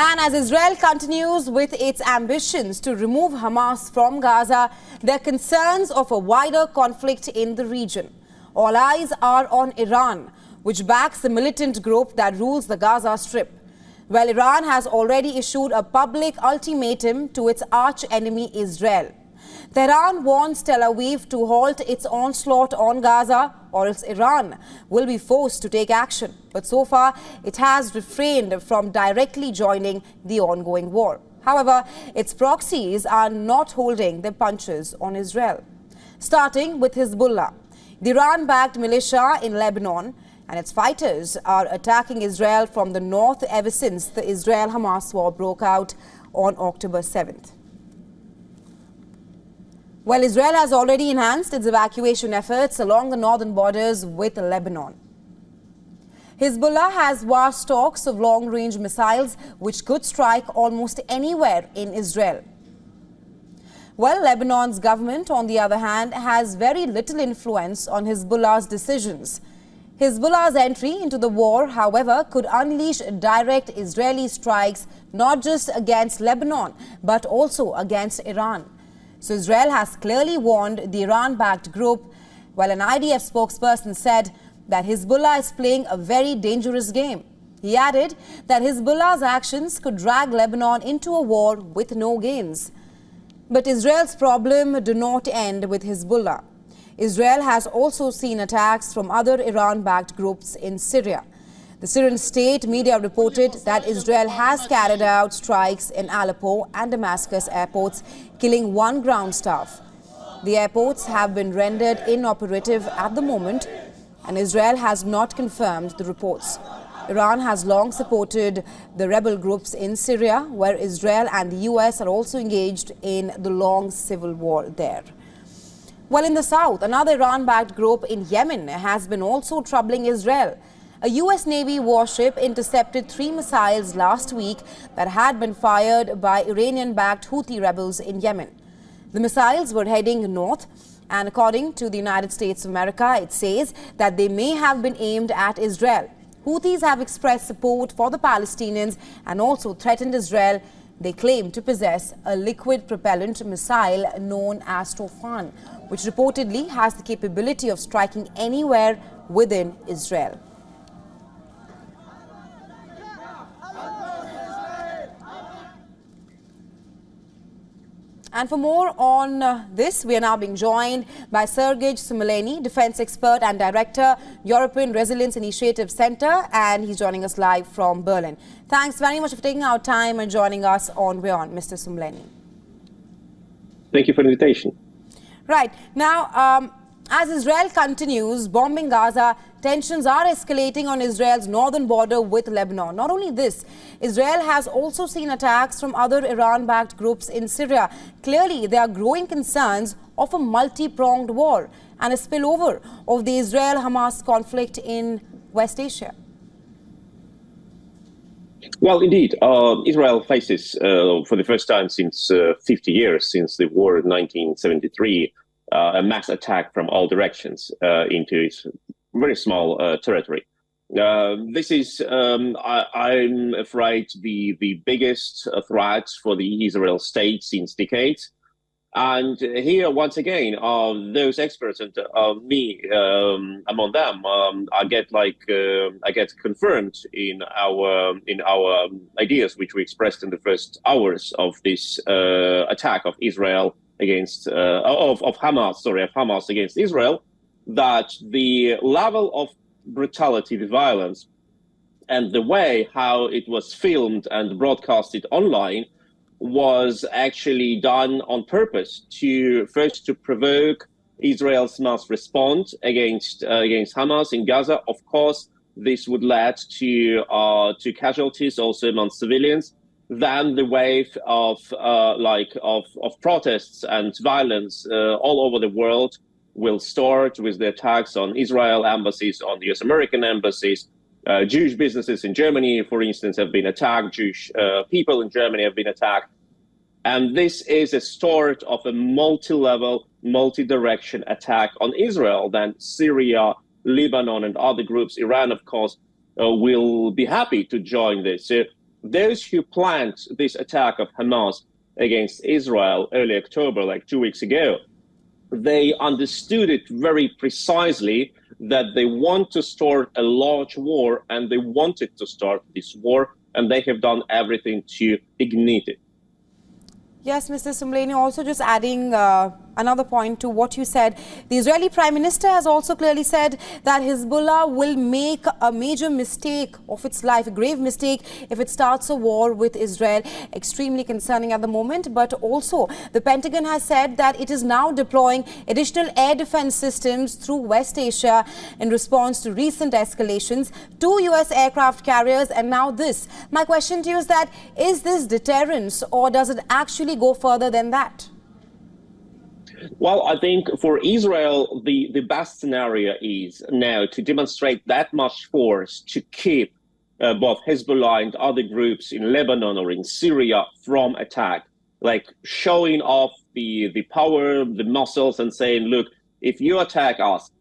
And as Israel continues with its ambitions to remove Hamas from Gaza, there are concerns of a wider conflict in the region. All eyes are on Iran, which backs the militant group that rules the Gaza Strip. Well, Iran has already issued a public ultimatum to its arch-enemy Israel. Tehran wants Tel Aviv to halt its onslaught on Gaza, or else Iran will be forced to take action. But so far, it has refrained from directly joining the ongoing war. However, its proxies are not holding their punches on Israel. Starting with Hezbollah, the Iran-backed militia in Lebanon, and its fighters are attacking Israel from the north ever since the Israel-Hamas war broke out on October 7th. Well, Israel has already enhanced its evacuation efforts along the northern borders with Lebanon. Hezbollah has vast stocks of long-range missiles which could strike almost anywhere in Israel. Well, Lebanon's government, on the other hand, has very little influence on Hezbollah's decisions. Hezbollah's entry into the war, however, could unleash direct Israeli strikes not just against Lebanon, but also against Iran. So Israel has clearly warned the Iran-backed group, while an IDF spokesperson said that Hezbollah is playing a very dangerous game. He added that Hezbollah's actions could drag Lebanon into a war with no gains. But Israel's problem do not end with Hezbollah. Israel has also seen attacks from other Iran-backed groups in Syria. The Syrian state media reported that Israel has carried out strikes in Aleppo and Damascus airports, killing one ground staff. The airports have been rendered inoperative at the moment, and Israel has not confirmed the reports. Iran has long supported the rebel groups in Syria, where Israel and the US are also engaged in the long civil war there. Well, in the south, another Iran-backed group in Yemen has been also troubling Israel. A US Navy warship intercepted 3 missiles last week that had been fired by Iranian-backed Houthi rebels in Yemen. The missiles were heading north, and according to the United States of America, it says that they may have been aimed at Israel. Houthis have expressed support for the Palestinians and also threatened Israel. They claim to possess a liquid propellant missile known as Tofan, which reportedly has the capability of striking anywhere within Israel. And for more on this, we are now being joined by Sergej Sumeleny, defense expert and director, European Resilience Initiative Center, and he's joining us live from Berlin. Thanks very much for taking our time and joining us on WION, Mr. Sumeleny. Thank you for the invitation. Right. Now, as Israel continues bombing Gaza, tensions are escalating on Israel's northern border with Lebanon. Not only this, Israel has also seen attacks from other Iran-backed groups in Syria. Clearly, there are growing concerns of a multi-pronged war and a spillover of the Israel-Hamas conflict in West Asia. Well, indeed, Israel faces, for the first time since 50 years, since the war in 1973, a mass attack from all directions into its very small territory. This is, I'm afraid, the biggest threat for the Israel state since decades. And here, once again, those experts and me among them, I get confirmed in our ideas, which we expressed in the first hours of this attack of Israel against of Hamas against Israel, that the level of brutality, the violence, and the way how it was filmed and broadcasted online was actually done on purpose to provoke Israel's mass response against Hamas in Gaza. Of course, this would lead to casualties also among civilians. Then the wave of protests and violence all over the world will start with the attacks on Israel embassies, on the US American embassies. Jewish businesses in Germany, for instance, have been attacked. Jewish people in Germany have been attacked. And this is a start of a multi-level, multi-direction attack on Israel. Then Syria, Lebanon, and other groups, Iran, of course, will be happy to join this. those who planned this attack of Hamas against Israel early October, like 2 weeks ago, they understood it very precisely that they want to start a large war, and they wanted to start this war, and they have done everything to ignite it. Yes, Mr. Soumleni, also just adding another point to what you said. The Israeli Prime Minister has also clearly said that Hezbollah will make a major mistake of its life, a grave mistake, if it starts a war with Israel. Extremely concerning at the moment. But also, the Pentagon has said that it is now deploying additional air defense systems through West Asia in response to recent escalations, 2 U.S. aircraft carriers, and now this. My question to you is that, is this deterrence, or does it actually go further than that? Well, I think for Israel, the best scenario is now to demonstrate that much force to keep both Hezbollah and other groups in Lebanon or in Syria from attack, like showing off the power, the muscles, and saying, look, if you attack us,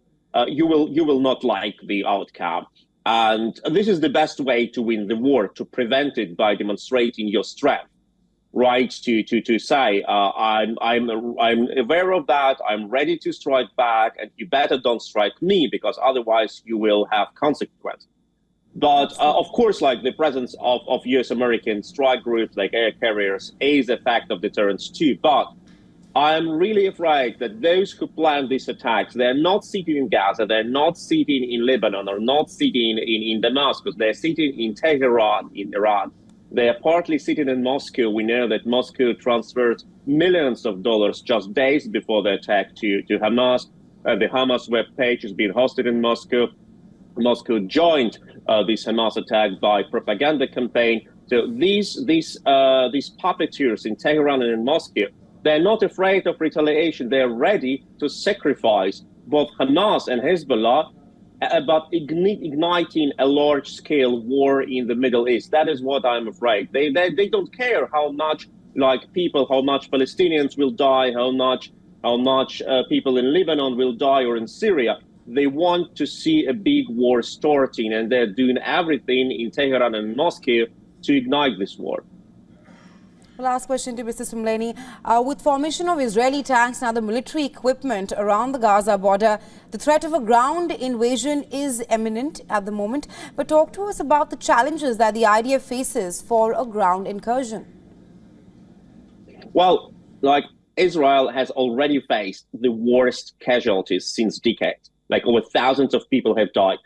you will not like the outcome. And this is the best way to win the war, to prevent it by demonstrating your strength. Right, to say, I'm aware of that, I'm ready to strike back, and you better don't strike me, because otherwise you will have consequences. But of course, like the presence of US-American strike groups like air carriers is a fact of deterrence too. But I'm really afraid that those who plan these attacks, they're not sitting in Gaza, they're not sitting in Lebanon, or not sitting in Damascus, they're sitting in Tehran, in Iran. They are partly sitting in Moscow. We know that Moscow transferred millions of dollars just days before the attack to Hamas. The Hamas webpage is being hosted in Moscow. Moscow joined this Hamas attack by propaganda campaign. So these puppeteers in Tehran and in Moscow, they're not afraid of retaliation. They're ready to sacrifice both Hamas and Hezbollah about igniting a large-scale war in the Middle East. That is what I'm afraid. They don't care how much, like people, how much Palestinians will die, how much people in Lebanon will die, or in Syria. They want to see a big war starting, and they're doing everything in Tehran and Moscow to ignite this war. Last question to Mr. Soumleni. With formation of Israeli tanks and other military equipment around the Gaza border, the threat of a ground invasion is imminent at the moment. But talk to us about the challenges that the IDF faces for a ground incursion. Well, like Israel has already faced the worst casualties since decades. Like over thousands of people have died,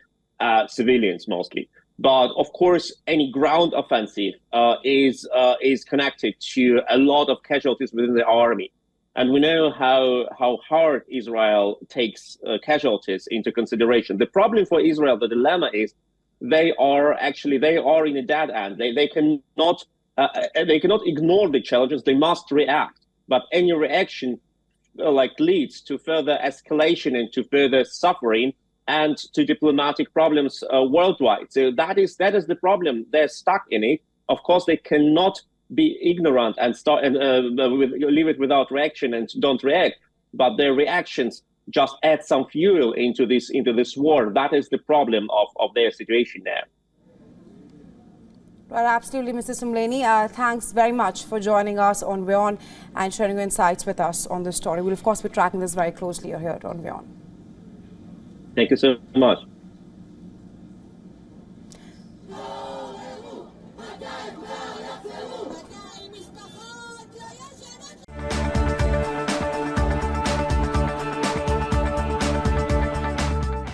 civilians mostly. But of course, any ground offensive is connected to a lot of casualties within the army, and we know how hard Israel takes casualties into consideration. The problem for Israel, the dilemma is, they are in a dead end. They cannot ignore the challenges. They must react. But any reaction leads to further escalation and to further suffering, and to diplomatic problems worldwide. So that is the problem. They're stuck in it. Of course, they cannot be ignorant and leave it without reaction and don't react. But their reactions just add some fuel into this war. That is the problem of their situation now. Well, absolutely, Mr. Soumleni. Thanks very much for joining us on WION and sharing your insights with us on this story. We'll, of course, be tracking this very closely here on WION. Thank you so much.